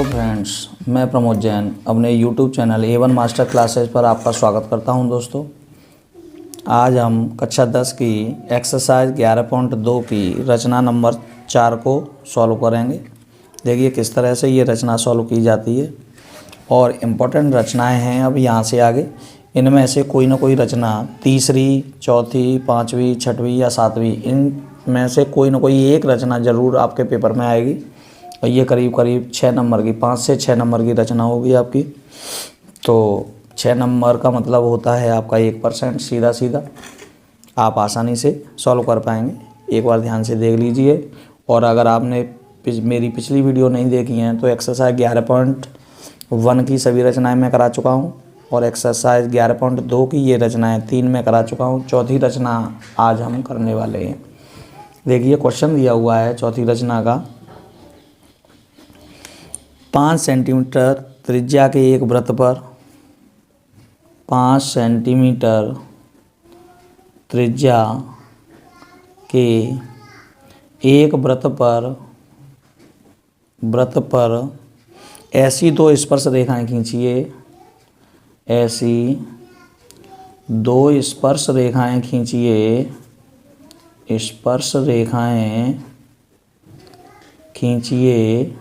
Hello friends, मैं प्रमोद जैन अपने YouTube channel A1 master classes पर आपका स्वागत करता हूं। दोस्तों, आज हम कक्षा 10 की एक्सरसाइज 11.2 की रचना नंबर 4 को सॉल्व करेंगे। देखिए किस तरह से ये रचना सॉल्व की जाती है और इम्पोर्टेंट रचनाएं हैं। अब यहाँ से आगे इनमें से कोई ना कोई रचना तीसरी, चौथी, पाँचवीं, छठवीं या सातवीं, इनमें से कोई ना कोई एक रचना ज़रूर आपके पेपर में आएगी और ये करीब करीब 6 नंबर की, 5 से 6 नंबर की रचना होगी आपकी। तो 6 नंबर का मतलब होता है आपका 1%। सीधा सीधा आप आसानी से सॉल्व कर पाएंगे। एक बार ध्यान से देख लीजिए। और अगर आपने मेरी पिछली वीडियो नहीं देखी हैं तो एक्सरसाइज 11.1 की सभी रचनाएं मैं करा चुका हूं और एक्सरसाइज 11.2 की ये रचनाएं 3 में करा चुका हूं। चौथी रचना आज हम करने वाले हैं। देखिए क्वेश्चन दिया हुआ है चौथी रचना का। 5 सेंटीमीटर त्रिज्या के एक वृत्त पर 5 सेंटीमीटर त्रिज्या के एक वृत्त पर ऐसी दो स्पर्श रेखाएं खींचिए। ऐसी दो स्पर्श रेखाएं खींचिए। स्पर्श रेखाएं खींचिए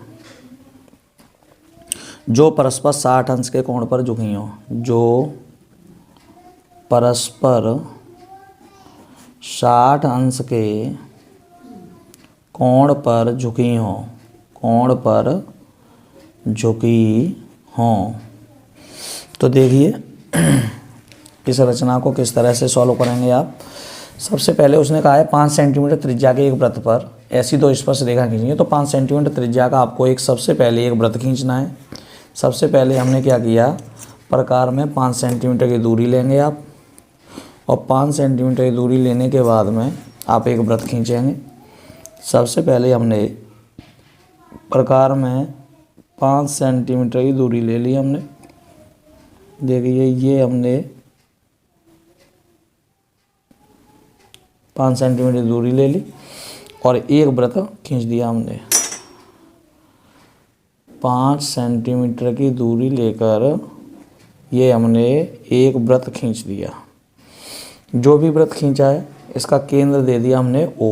जो परस्पर 60 अंश के कोण पर झुकी हों। जो परस्पर 60 अंश के कोण पर झुकी हों। कोण पर झुकी हों। तो देखिए इस रचना को किस तरह से सॉल्व करेंगे आप। सबसे पहले उसने कहा है 5 सेंटीमीटर त्रिज्या के एक वृत्त पर ऐसी दो स्पर्श रेखा खींचनी है। तो 5 सेंटीमीटर त्रिज्या का आपको सबसे पहले एक वृत्त खींचना है। सबसे पहले हमने क्या किया, प्रकार में 5 सेंटीमीटर की दूरी लेंगे आप और 5 सेंटीमीटर की दूरी लेने के बाद में आप एक वृत्त खींचेंगे। सबसे पहले हमने प्रकार में 5 सेंटीमीटर की दूरी ले ली हमने। देखिए ये हमने 5 सेंटीमीटर दूरी ले ली और एक वृत्त खींच दिया हमने। 5 सेंटीमीटर की दूरी लेकर ये हमने एक वृत्त खींच दिया। जो भी वृत्त खींचा है इसका केंद्र दे दिया हमने O।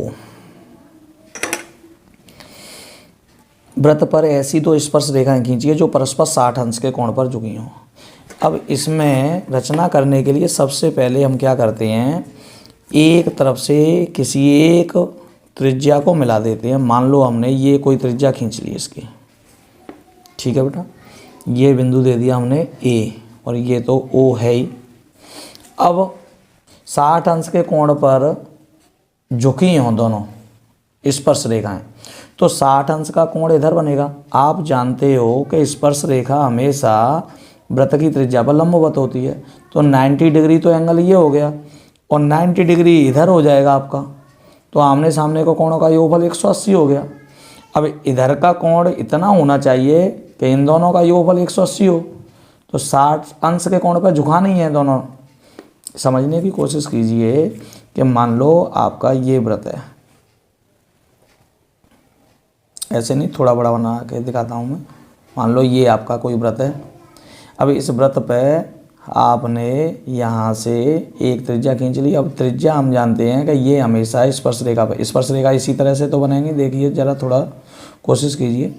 वृत्त पर ऐसी दो स्पर्श रेखाएं खींचिए जो परस्पर 60 अंश के कोण पर झुकी हों। अब इसमें रचना करने के लिए सबसे पहले हम क्या करते हैं, एक तरफ से किसी एक त्रिज्या को मिला देते हैं। मान लो हमने ये कोई त्रिज्या खींच ली इसकी, ठीक है बेटा। ये बिंदु दे दिया हमने A और ये तो O है ही। अब 60 अंश के कोण पर झुकी हों दोनों स्पर्श रेखाएं, तो 60 अंश का कोण इधर बनेगा। आप जानते हो कि स्पर्श रेखा हमेशा वृत्त की त्रिज्या पर लंबवत होती है। तो 90 डिग्री तो एंगल ये हो गया और 90 डिग्री इधर हो जाएगा आपका। तो आमने सामने का कोणों का योगफल 180 हो गया। अब इधर का कोण इतना होना चाहिए कि इन दोनों का योगफल 180 हो। तो 60 अंश के कोण पर झुका नहीं है दोनों। समझने की कोशिश कीजिए कि मान लो आपका ये वृत्त है, ऐसे नहीं, थोड़ा बड़ा बना के दिखाता हूँ मैं। मान लो ये आपका कोई वृत्त है। अब इस वृत्त पे आपने यहाँ से एक त्रिज्या खींच ली। अब त्रिज्या हम जानते हैं कि ये हमेशा स्पर्श रेखा पर, स्पर्श रेखा इसी तरह से तो बनेंगी। देखिए ज़रा थोड़ा कोशिश कीजिए।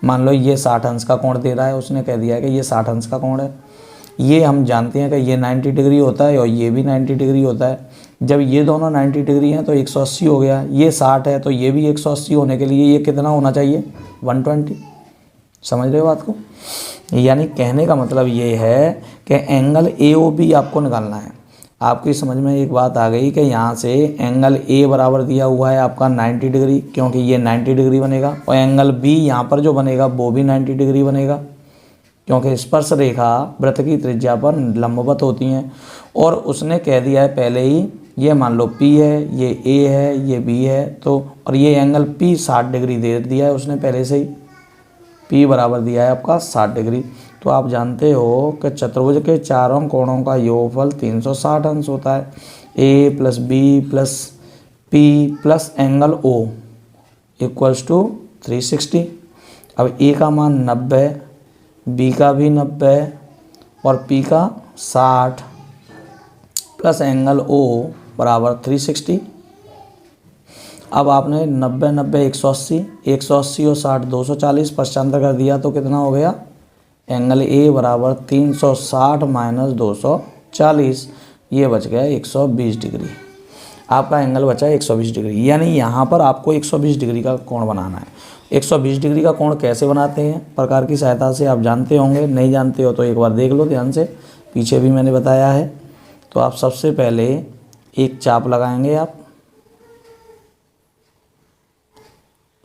मान लो ये 60 अंश का कोण दे रहा है, उसने कह दिया है कि ये 60 अंश का कोण है। ये हम जानते हैं कि ये 90 डिग्री होता है और ये भी 90 डिग्री होता है। जब ये दोनों 90 डिग्री हैं तो 180 हो गया। ये 60 है तो ये भी 180 होने के लिए ये कितना होना चाहिए, 120। समझ रहे हो बात को। यानी कहने का मतलब ये है कि एंगल AOB आपको निकालना है। आपकी समझ में एक बात आ गई कि यहाँ से एंगल A बराबर दिया हुआ है आपका 90 डिग्री, क्योंकि ये 90 डिग्री बनेगा। और एंगल B यहाँ पर जो बनेगा वो भी 90 डिग्री बनेगा, क्योंकि स्पर्श रेखा वृत्त की त्रिज्या पर लंबवत होती हैं। और उसने कह दिया है पहले ही, ये मान लो P है, ये A है, ये B है, तो और ये एंगल P 60 डिग्री दे दिया है उसने पहले से ही। P बराबर दिया है आपका 60 डिग्री। तो आप जानते हो कि चतुर्भुज के चारों कोणों का योगफल 360 अंश होता है। A plus B plus P plus angle O equals to 360। अब ए का मान 90, बी का भी 90 और पी का 60 प्लस एंगल ओ बराबर 360। अब आपने 90 90 180, 180 और 60 240 पश्चांतर कर दिया तो कितना हो गया, एंगल ए बराबर 360 माइनस 240, ये बच गया 120 डिग्री। आपका एंगल बचा 120 डिग्री। यानी यहाँ पर आपको 120 डिग्री का कोण बनाना है। 120 डिग्री का कोण कैसे बनाते हैं, प्रकार की सहायता से आप जानते होंगे, नहीं जानते हो तो एक बार देख लो ध्यान से, पीछे भी मैंने बताया है। तो आप सबसे पहले एक चाप लगाएंगे। आप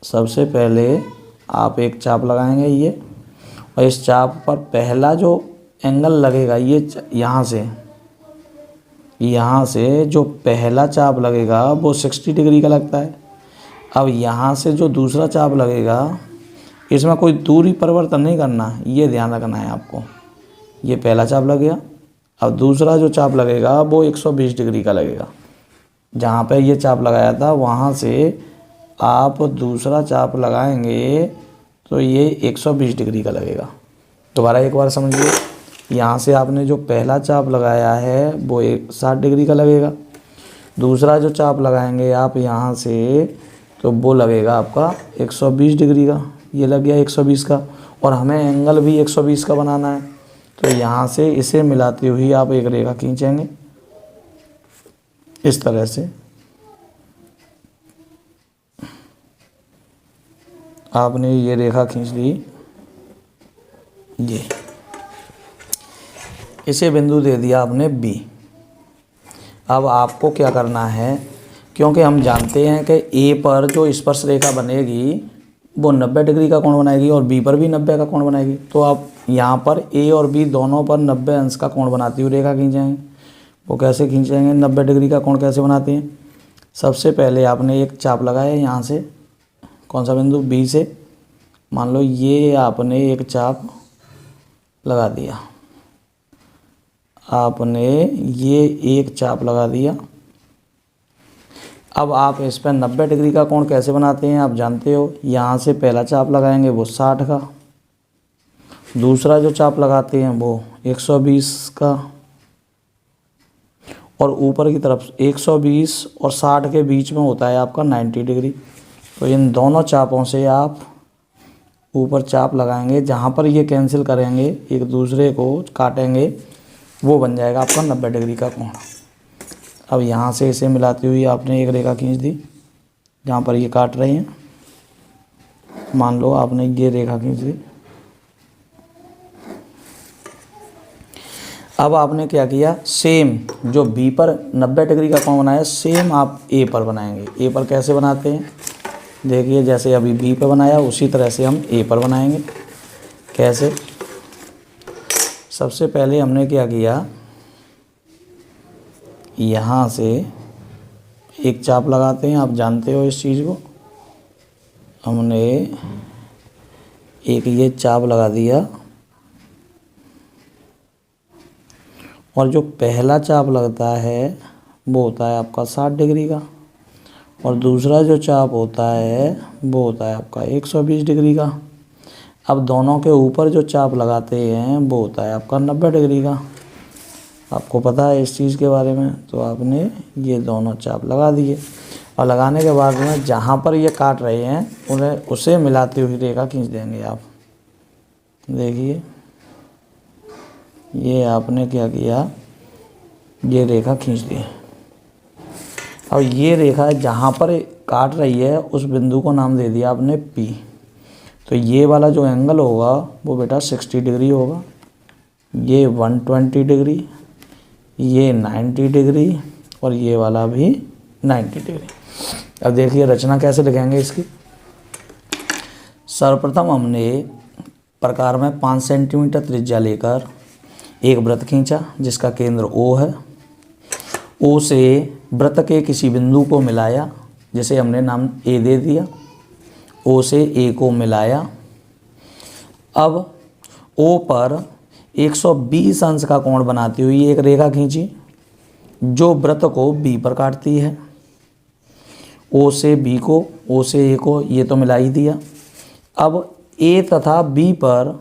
सबसे पहले आप एक चाप लगाएंगे ये, और इस चाप पर पहला जो एंगल लगेगा ये यहाँ से जो पहला चाप लगेगा वो 60 डिग्री का लगता है। अब यहाँ से जो दूसरा चाप लगेगा इसमें कोई दूरी परिवर्तन नहीं करना, ये ध्यान रखना है आपको। ये पहला चाप लग गया। अब दूसरा जो चाप लगेगा वो 120 डिग्री का लगेगा। जहाँ पे ये चाप लगाया था वहाँ से आप दूसरा चाप लगाएंगे तो ये 120 डिग्री का लगेगा। दोबारा एक बार समझिए, यहाँ से आपने जो पहला चाप लगाया है वो 60 डिग्री का लगेगा। दूसरा जो चाप लगाएंगे आप यहाँ से तो वो लगेगा आपका 120 डिग्री का, ये लग गया 120 का। और हमें एंगल भी 120 का बनाना है, तो यहाँ से इसे मिलाते हुए आप एक रेखा खींचेंगे इस तरह से। आपने ये रेखा खींच ली, ये इसे बिंदु दे दिया आपने बी। अब आपको क्या करना है, क्योंकि हम जानते हैं कि ए पर जो स्पर्श रेखा बनेगी वो 90 डिग्री का कोण बनाएगी और बी पर भी 90 का कोण बनाएगी। तो आप यहाँ पर ए और बी दोनों पर 90 अंश का कोण बनाती हुई रेखा खींचेंगे। वो कैसे खींचेंगे, 90 डिग्री का कोण कैसे बनाते हैं। सबसे पहले आपने एक चाप लगाया यहाँ से, कौन सा बिंदु, बी से। मान लो ये आपने एक चाप लगा दिया, आपने ये एक चाप लगा दिया। अब आप इस पर 90 डिग्री का कोण कैसे बनाते हैं आप जानते हो। यहाँ से पहला चाप लगाएंगे वो 60 का, दूसरा जो चाप लगाते हैं वो 120 का, और ऊपर की तरफ 120 और 60 के बीच में होता है आपका 90 डिग्री। तो इन दोनों चापों से आप ऊपर चाप लगाएंगे, जहाँ पर ये कैंसिल करेंगे एक दूसरे को काटेंगे, वो बन जाएगा आपका 90 डिग्री का कोण। अब यहाँ से इसे मिलाते हुए आपने एक रेखा खींच दी जहाँ पर ये काट रहे हैं। मान लो आपने ये रेखा खींच दी। अब आपने क्या किया, सेम जो बी पर 90 डिग्री का कोण बनाया सेम आप ए पर बनाएंगे। ए पर कैसे बनाते हैं देखिए, जैसे अभी बी पर बनाया उसी तरह से हम ए पर बनाएंगे। कैसे, सबसे पहले हमने क्या किया, यहाँ से एक चाप लगाते हैं, आप जानते हो इस चीज़ को। हमने एक ये चाप लगा दिया और जो पहला चाप लगता है वो होता है आपका 60 डिग्री का, और दूसरा जो चाप होता है वो होता है आपका 120 डिग्री का। अब दोनों के ऊपर जो चाप लगाते हैं वो होता है आपका 90 डिग्री का। आपको पता है इस चीज़ के बारे में, तो आपने ये दोनों चाप लगा दिए। और लगाने के बाद में जहाँ पर ये काट रहे हैं उन्हें उसे मिलाते हुए रेखा खींच देंगे आप। देखिए ये आपने क्या किया, ये रेखा खींच दी। और ये रेखा जहाँ पर काट रही है उस बिंदु को नाम दे दिया आपने P। तो ये वाला जो एंगल होगा वो बेटा 60 डिग्री होगा, ये 120 डिग्री, ये 90 डिग्री और ये वाला भी 90 डिग्री। अब देखिए रचना कैसे लिखेंगे इसकी। सर्वप्रथम हमने प्रकार में 5 सेंटीमीटर त्रिज्या लेकर एक वृत्त खींचा जिसका केंद्र O है। O से वृत्त के किसी बिंदु को मिलाया, जिसे हमने नाम A दे दिया। O से A को मिलाया। अब O पर 120 अंश का कोण बनाती हुई एक रेखा खींची जो वृत्त को B पर काटती है। O से B को, O से A को ये तो मिला ही दिया। अब ए तथा बी पर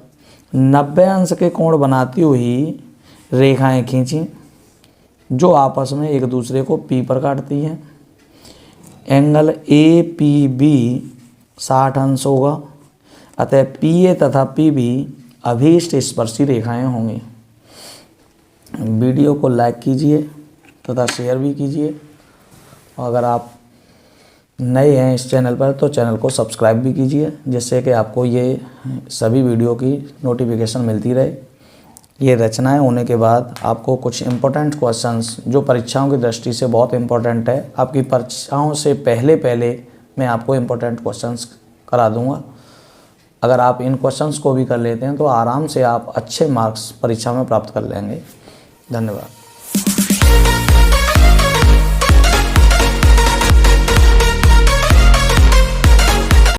90 अंश के कोण बनाती हुई रेखाएं खींची जो आपस में एक दूसरे को पी पर काटती हैं। एंगल ए पी बी 60 अंश होगा, अतः पी ए तथा पी बी अभीष्ट स्पर्शी रेखाएं होंगी। वीडियो को लाइक कीजिए तथा शेयर भी कीजिए, और अगर आप नए हैं इस चैनल पर तो चैनल को सब्सक्राइब भी कीजिए, जिससे कि आपको ये सभी वीडियो की नोटिफिकेशन मिलती रहे। ये रचनाएं होने के बाद आपको कुछ इम्पोर्टेंट क्वेश्चंस जो परीक्षाओं की दृष्टि से बहुत इम्पोर्टेंट है, आपकी परीक्षाओं से पहले मैं आपको इम्पोर्टेंट क्वेश्चंस करा दूंगा। अगर आप इन क्वेश्चंस को भी कर लेते हैं तो आराम से आप अच्छे मार्क्स परीक्षा में प्राप्त कर लेंगे। धन्यवाद।